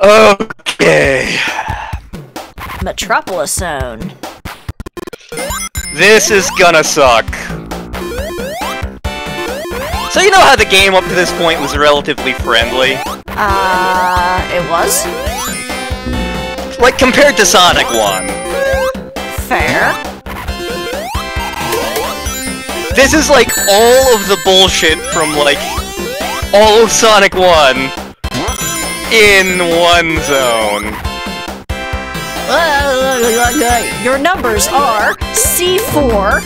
Okay. Metropolis Zone. This is gonna suck. So you know how the game up to this point was relatively friendly? It was? Like, compared to Sonic 1. Fair. This is like all of the bullshit from, like, all of Sonic 1 in one zone. Your numbers are C4.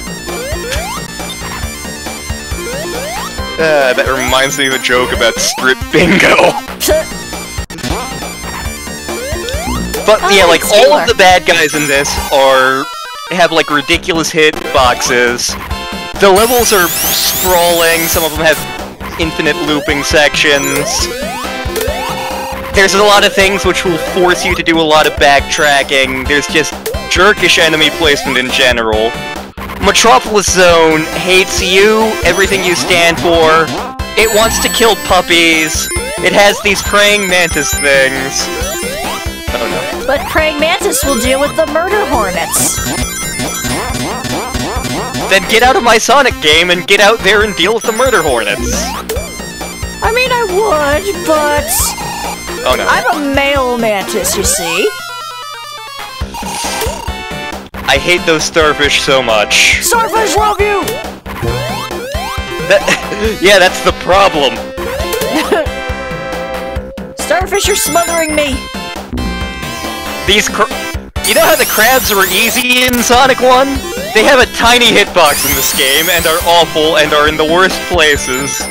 That reminds me of a joke about strip bingo. But yeah, like all of the bad guys in this have like ridiculous hitboxes. The levels are sprawling. Some of them have infinite looping sections. There's a lot of things which will force you to do a lot of backtracking. There's just jerkish enemy placement in general. Metropolis Zone hates you, everything you stand for. It wants to kill puppies. It has these praying mantis things. Oh no. But praying mantis will deal with the murder hornets. Then get out of my Sonic game and get out there and deal with the murder hornets. I mean, I would, but... Oh no. I'm a male mantis, you see. I hate those starfish so much. Starfish love you! Yeah, that's the problem. Starfish are smothering me. You know how the crabs were easy in Sonic 1? They have a tiny hitbox in this game, and are awful, and are in the worst places.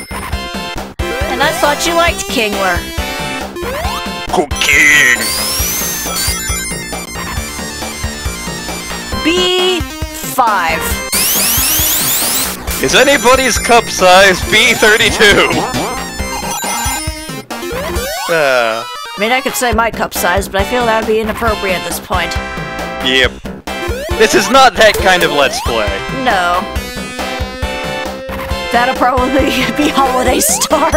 And I thought you liked Kingler. King! B5. Is anybody's cup size B32? I mean, I could say my cup size, but I feel that would be inappropriate at this point. Yep. This is not that kind of Let's Play. No. That'll probably be Holiday Star.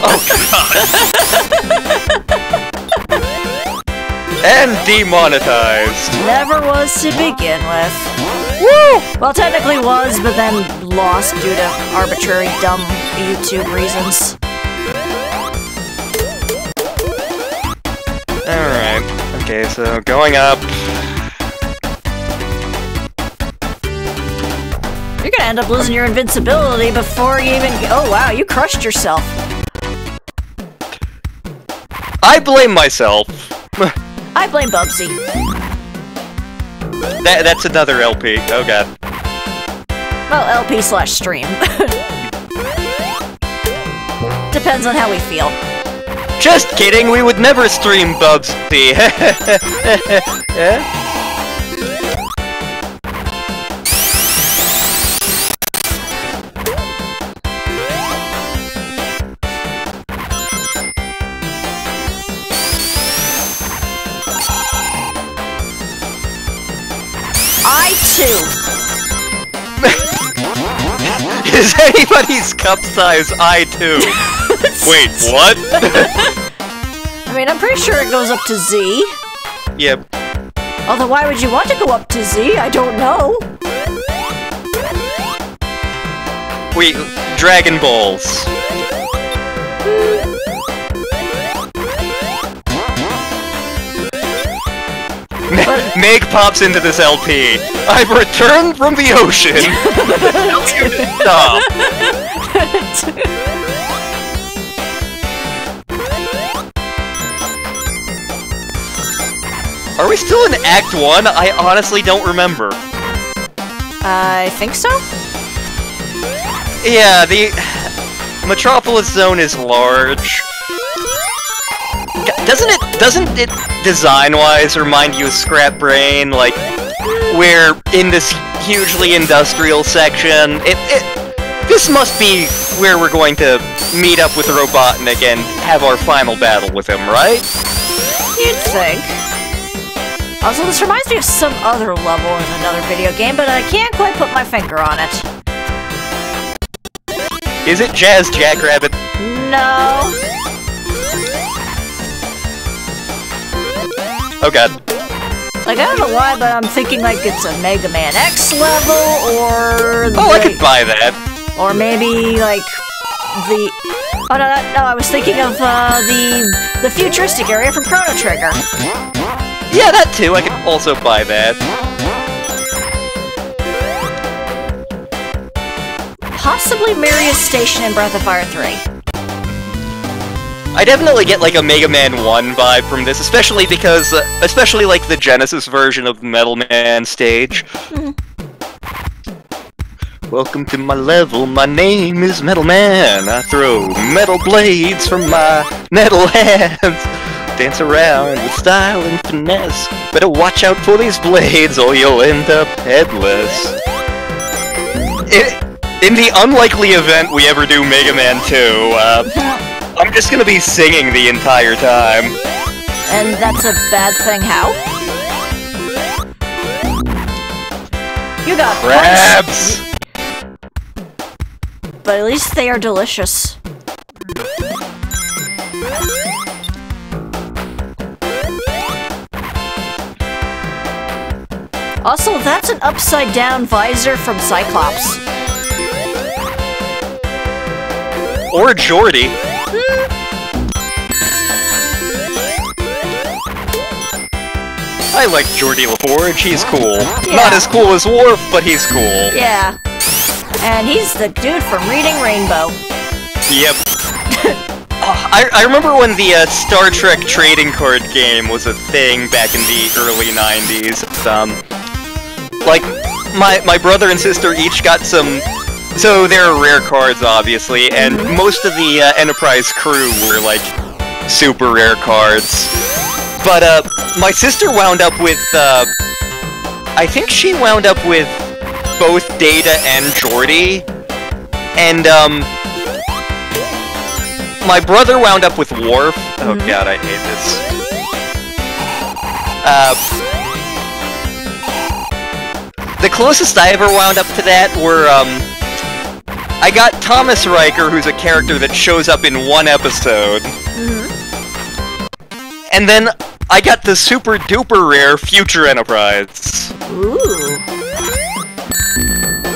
Oh god. And demonetized. Never was to begin with. Woo! Well, technically was, but then lost due to arbitrary, dumb YouTube reasons. Alright. Okay, so going up. You're gonna end up losing your invincibility before you even... Oh wow, you crushed yourself. I blame myself. I blame Bubsy. That's another LP. Oh god. Well, LP/stream. Depends on how we feel. Just kidding, we would never stream Bubsy. Yeah? Is anybody's cup size I2? Wait, what? I mean, I'm pretty sure it goes up to Z. Yep. Although, why would you want to go up to Z? I don't know. Wait, Dragon Balls. Meg pops into this LP. I've returned from the ocean. Tell you to stop. Are we still in Act 1? I honestly don't remember. I think so? Yeah, the Metropolis Zone is large. Doesn't it design-wise remind you of Scrap Brain? Like, where in this hugely industrial section, this must be where we're going to meet up with Robotnik and have our final battle with him, right? You'd think. Also, this reminds me of some other level in another video game, but I can't quite put my finger on it. Is it Jazz Jackrabbit? No. Oh god. Like, I don't know why, but I'm thinking like it's a Mega Man X level, or... Oh, I could buy that. Or maybe, like, the... Oh, no, I was thinking of, the futuristic area from Chrono Trigger. Yeah, that too, I could also buy that. Possibly Marius Station in Breath of Fire 3. I definitely get, like, a Mega Man 1 vibe from this, especially because, especially, like, the Genesis version of the Metal Man stage. Welcome to my level, my name is Metal Man. I throw metal blades from my metal hands. Dance around with style and finesse. Better watch out for these blades or you'll end up headless. In the unlikely event we ever do Mega Man 2, I'm just gonna be singing the entire time. And that's a bad thing, how? You got crabs! But at least they are delicious. Also, that's an upside-down visor from Cyclops. Or Jordy. I like Jordy LaForge, he's cool. Yeah. Not as cool as Worf, but he's cool. Yeah. And he's the dude from Reading Rainbow. Yep. I remember when the Star Trek trading card game was a thing back in the early 90s. Like, my brother and sister each got some... So there are rare cards, obviously, and most of the Enterprise crew were, like, super rare cards. But, my sister wound up with, I think she wound up with both Data and Geordi, and, my brother wound up with Worf. Oh god, I hate this. The closest I ever wound up to that were, I got Thomas Riker, who's a character that shows up in one episode. And then I got the super duper rare Future Enterprise. Ooh.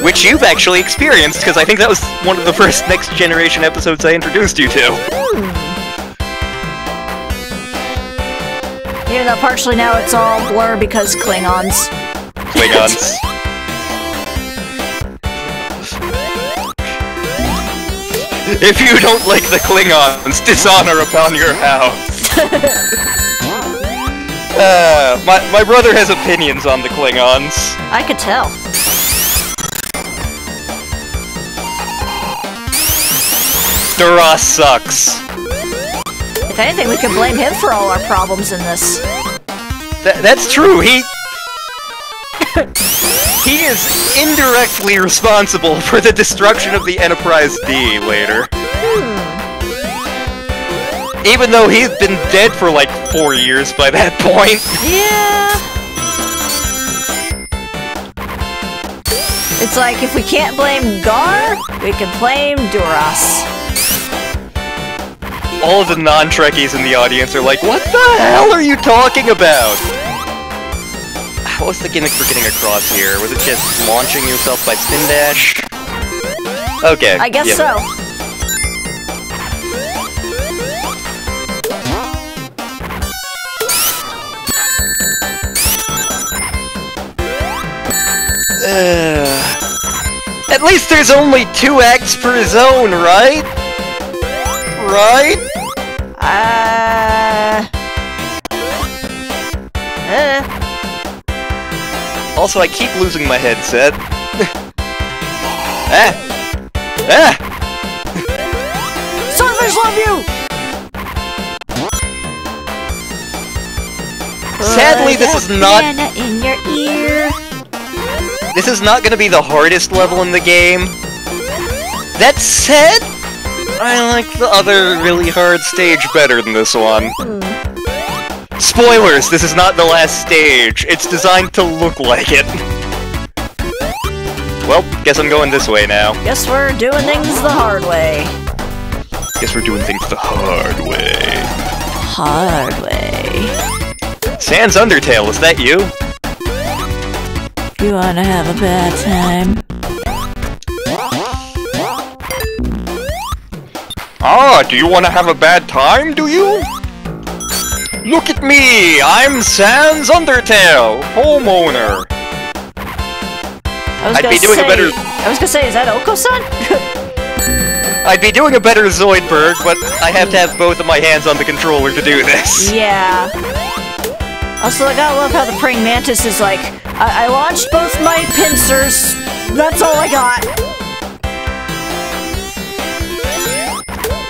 Which you've actually experienced, because I think that was one of the first Next Generation episodes I introduced you to. Even though partially now it's all blur because Klingons. Klingons. If you don't like the Klingons, dishonor upon your house. My brother has opinions on the Klingons. I could tell. Duras sucks. If anything, we can blame him for all our problems in this. That's true, he is indirectly responsible for the destruction of the Enterprise D later. Even though he's been dead for like 4 years by that point. Yeah. It's like, if we can't blame Gar, we can blame Duras. All of the non-Trekkies in the audience are like, what the hell are you talking about? What was the gimmick for getting across here? Was it just launching yourself by spin dash? Okay. I guess so. At least there's only 2 acts per zone, right? Right? Also, I keep losing my headset. Surfers love you! Sadly, this is not... in your ear. This is not gonna be the hardest level in the game. That said, I like the other really hard stage better than this one. Spoilers, this is not the last stage. It's designed to look like it. Well, guess I'm going this way now. Guess we're doing things the hard way. Guess we're doing things the hard way. Hard way. Sans Undertale, is that you? You wanna have a bad time? Ah, do you wanna have a bad time, do you? Look at me! I'm Sans Undertale, homeowner! I was gonna say, is that Oko-san? I'd be doing a better Zoidberg, but I have to have both of my hands on the controller to do this. Yeah. Also, I gotta love how the praying mantis is like, I launched both my pincers, that's all I got.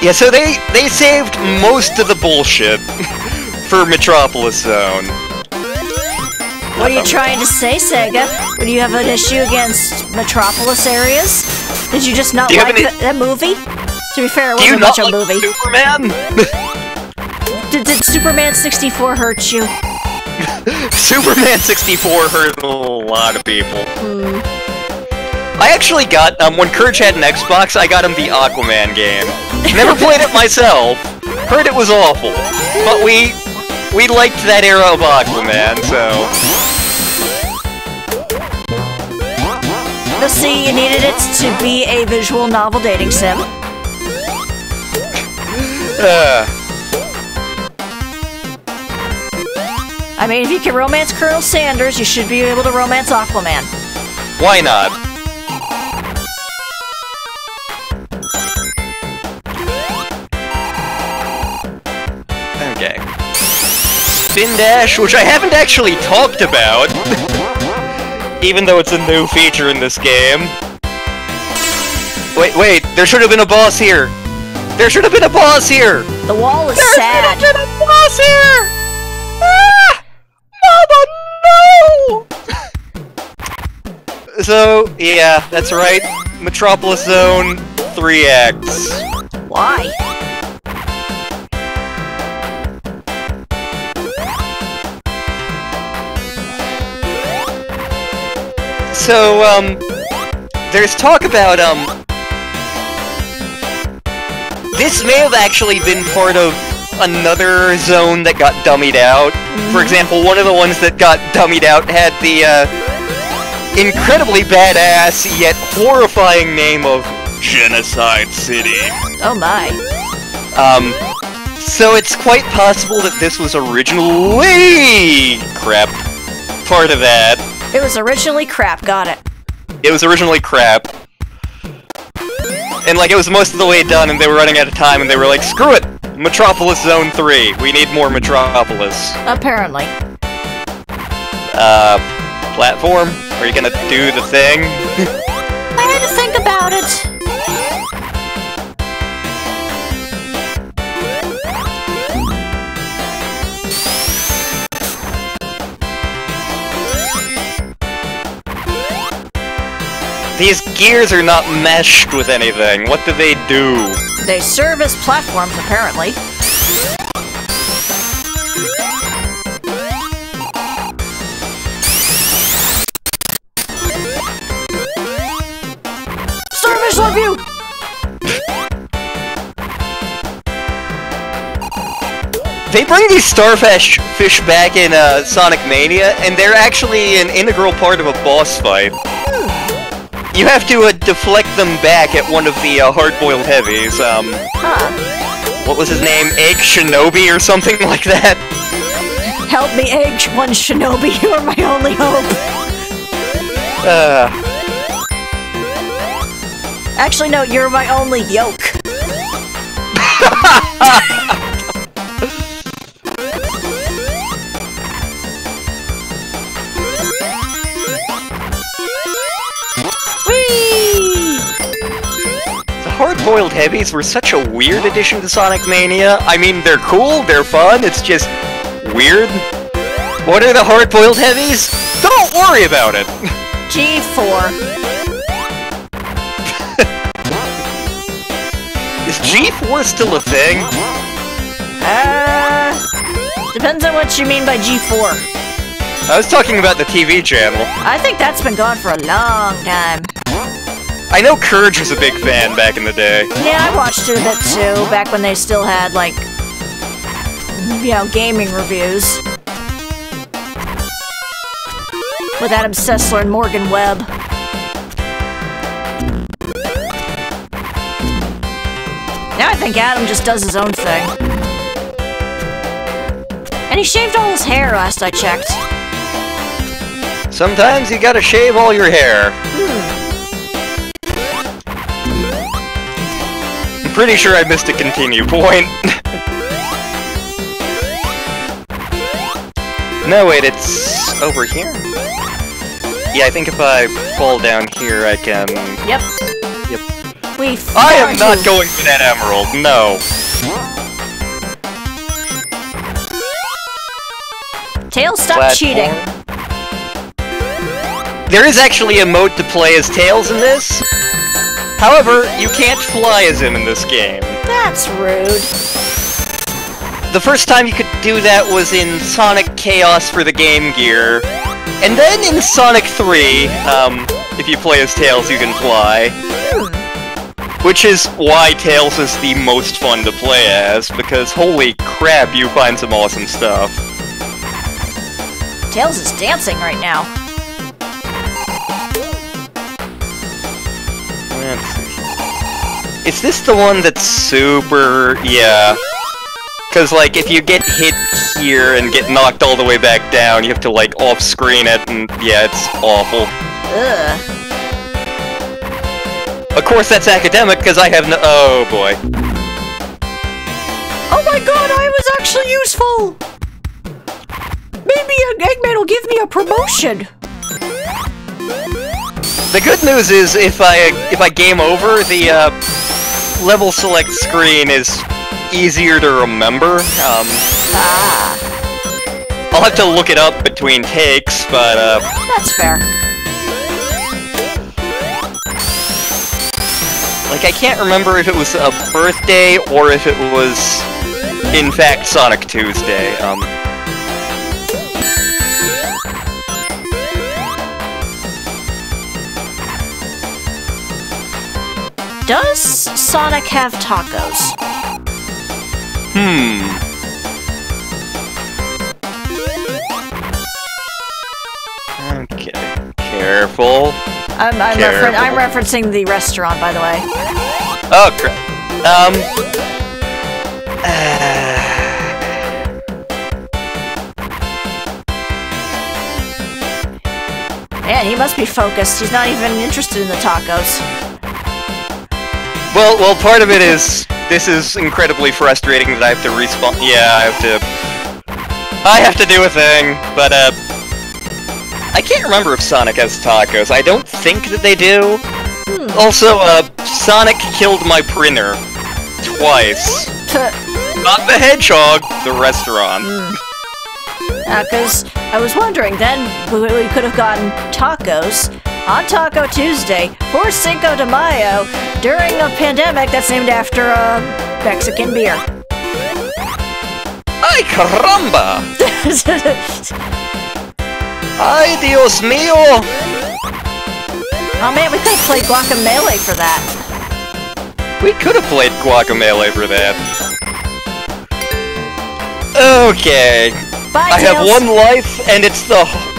Yeah, so they saved most of the bullshit for Metropolis Zone. What are you trying to say, Sega? Do you have an issue against Metropolis areas? Did you just not like that movie? To be fair, it wasn't much of a movie. Superman? Did Superman 64 hurt you? Superman 64 hurt a lot of people. I actually got, when Courage had an Xbox, I got him the Aquaman game. Never played it myself. Heard it was awful. But we liked that era of Aquaman, so... Let's see, you needed it to be a visual novel dating sim. I mean, if you can romance Colonel Sanders, you should be able to romance Aquaman. Why not? Okay. Spin Dash, which I haven't actually talked about, even though it's a new feature in this game. Wait, there should have been a boss here! There should have been a boss here! The wall is sad. There should have been a boss here! Ah! Mama, no! So, yeah, that's right. Metropolis Zone 3X. Why? So, there's talk about, this may have actually been part of another zone that got dummied out. For example, one of the ones that got dummied out had the, incredibly badass, yet horrifying name of Genocide City. Oh my. So it's quite possible that this was originally... crap. Part of that. It was originally crap, got it. It was originally crap. And, like, it was most of the way done, and they were running out of time, and they were like, screw it! Metropolis Zone 3. We need more Metropolis. Apparently. Platform? Are you gonna do the thing? I had to think about it. These gears are not meshed with anything. What do they do? They serve as platforms, apparently. Starfish, love you! They bring these starfish back in Sonic Mania, and they're actually an integral part of a boss fight. You have to deflect them back at one of the hard-boiled heavies. What was his name? Egg Shinobi or something like that? Help me, Egg One Shinobi, you are my only hope. Actually, no, you're my only yolk. Hard-boiled heavies were such a weird addition to Sonic Mania. I mean, they're cool, they're fun, it's just weird. What are the hard-boiled heavies? Don't worry about it! G4. Is G4 still a thing? Depends on what you mean by G4. I was talking about the TV channel. I think that's been gone for a long time. I know Courage was a big fan back in the day. Yeah, I watched it a bit too, back when they still had, like, you know, gaming reviews. with Adam Sessler and Morgan Webb. Now I think Adam just does his own thing. And he shaved all his hair last I checked. Sometimes you gotta shave all your hair. I'm pretty sure I missed a continue point. No, wait, it's over here? Yeah, I think if I fall down here, I can... Yep. I am not going for that emerald, no. Tails, stop cheating. There is actually a mode to play as Tails in this. However, you can't fly as him in this game. That's rude. The first time you could do that was in Sonic Chaos for the Game Gear. And then in Sonic 3, if you play as Tails, you can fly. Which is why Tails is the most fun to play as, because holy crap, you find some awesome stuff. Tails is dancing right now. Let's see. Is this the one that's super... yeah. Because, like, if you get hit here and get knocked all the way back down, you have to, like, off-screen it, and yeah, it's awful. Ugh. Of course, that's academic, because I have no... oh, boy. Oh my god, I was actually useful! Maybe Eggman will give me a promotion! The good news is, if I game over, the, level select screen is easier to remember. I'll have to look it up between takes, but, that's fair. Like, I can't remember if it was a birthday or if it was, in fact, Sonic Tuesday. Does Sonic have tacos? Okay. Careful. I'm referencing the restaurant, by the way. Oh, crap. Man, he must be focused. He's not even interested in the tacos. Well, part of it is, this is incredibly frustrating that I have to respawn. Yeah, I have to do a thing, but, I can't remember if Sonic has tacos. I don't think that they do. Also, Sonic killed my printer. Twice. Not the hedgehog, the restaurant. Because I was wondering, then we could have gotten tacos on Taco Tuesday for Cinco de Mayo during a pandemic that's named after a Mexican beer. Ay caramba! Ay Dios mío! Oh man, we could have played Guacamelee for that. We could have played Guacamelee for that. Okay. Bye, I have Tails. one life, and it's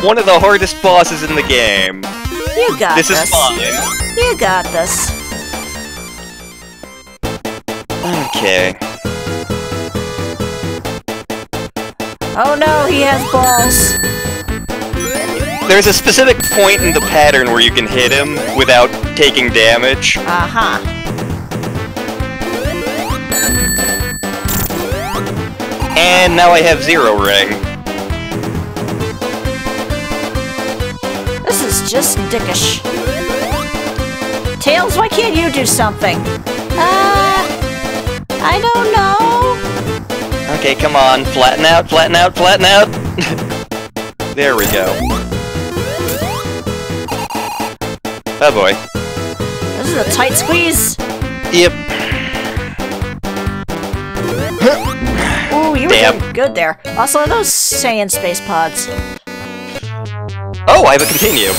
one of the hardest bosses in the game. You got this. This is fine. You got this. Okay. Oh no, he has balls. There's a specific point in the pattern where you can hit him without taking damage. Uh-huh. And now I have Zero Ring. This is just dickish. Tails, why can't you do something? I don't know. Okay, come on. Flatten out, flatten out, flatten out. There we go. Oh boy. This is a tight squeeze. Yep. Ooh, you were doing good there. Also, are those Saiyan space pods? Oh, I have a continue.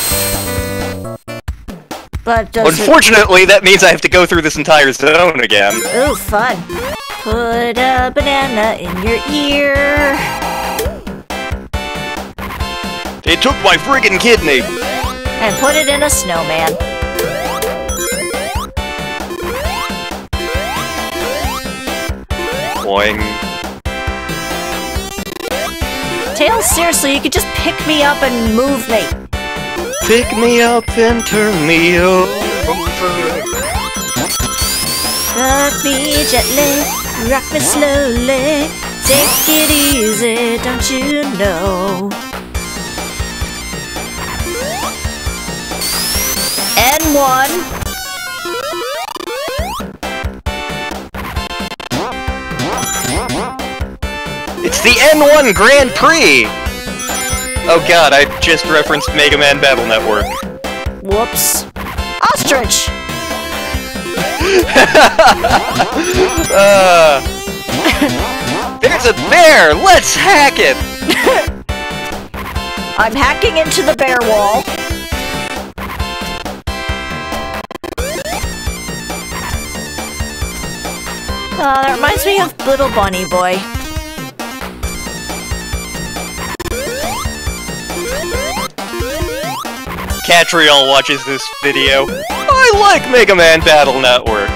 But unfortunately, that means I have to go through this entire zone again. Ooh, fun. Put a banana in your ear. It took my friggin' kidney! And put it in a snowman. Boing. Tails, seriously, you could just pick me up and move me. Pick me up and turn me over. Rock me gently, rock me slowly. Take it easy, don't you know? N1. It's the N1 Grand Prix! Oh god, I just referenced Mega Man Battle Network. Whoops. Ostrich! There's a bear! Let's hack it! I'm hacking into the bear wall. That reminds me of Little Bunny Boy. Catriel watches this video. I like Mega Man Battle Network.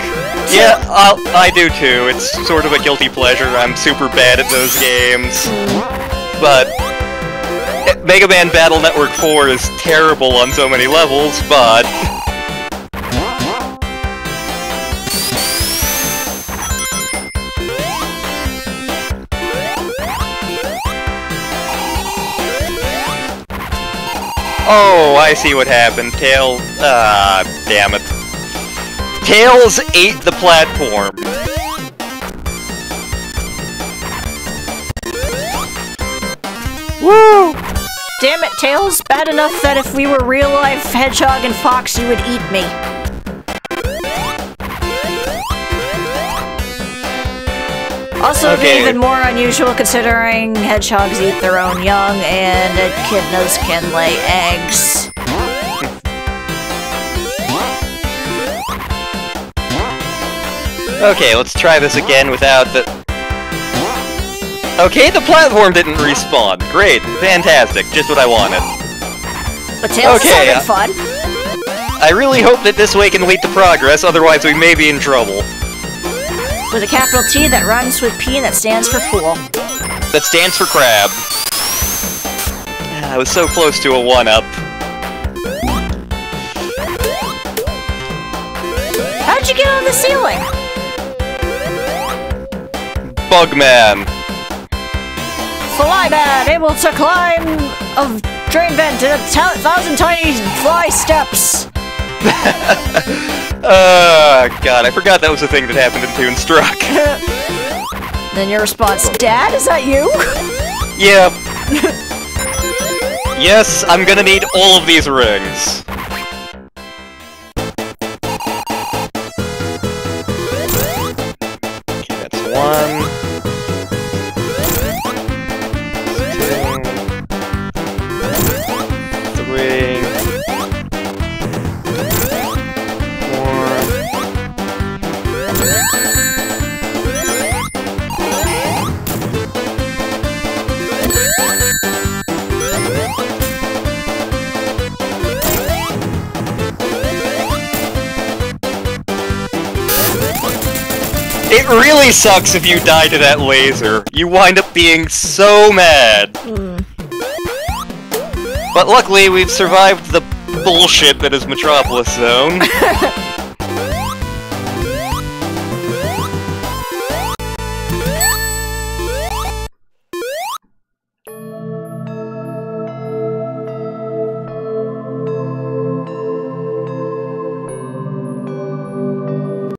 Yeah, I do too. It's sort of a guilty pleasure. I'm super bad at those games. But Mega Man Battle Network 4 is terrible on so many levels, but... Oh, I see what happened. Tails... damn it. Tails ate the platform. Woo! Damn it, Tails. Bad enough that if we were real-life Hedgehog and Fox, you would eat me. Also, Okay. even more unusual considering hedgehogs eat their own young and echidnas can lay eggs. Okay, let's try this again without the... Okay, the platform didn't respawn. Great, fantastic, just what I wanted. But Tails is Okay, having fun. I really hope that this way can lead to progress, otherwise we may be in trouble. With a capital T that rhymes with P and that stands for pool. That stands for crab. I was so close to a 1-up. How'd you get on the ceiling? Bugman. Flyman, able to climb a drain vent in 1,000 tiny fly steps. God, I forgot that was a thing that happened in Toonstruck. Then your response, Dad, is that you? Yep. Yes, I'm gonna need all of these rings. Okay, that's 1. 2. 3. 4. It really sucks if you die to that laser. You wind up being so mad. But luckily, we've survived the bullshit that is Metropolis Zone.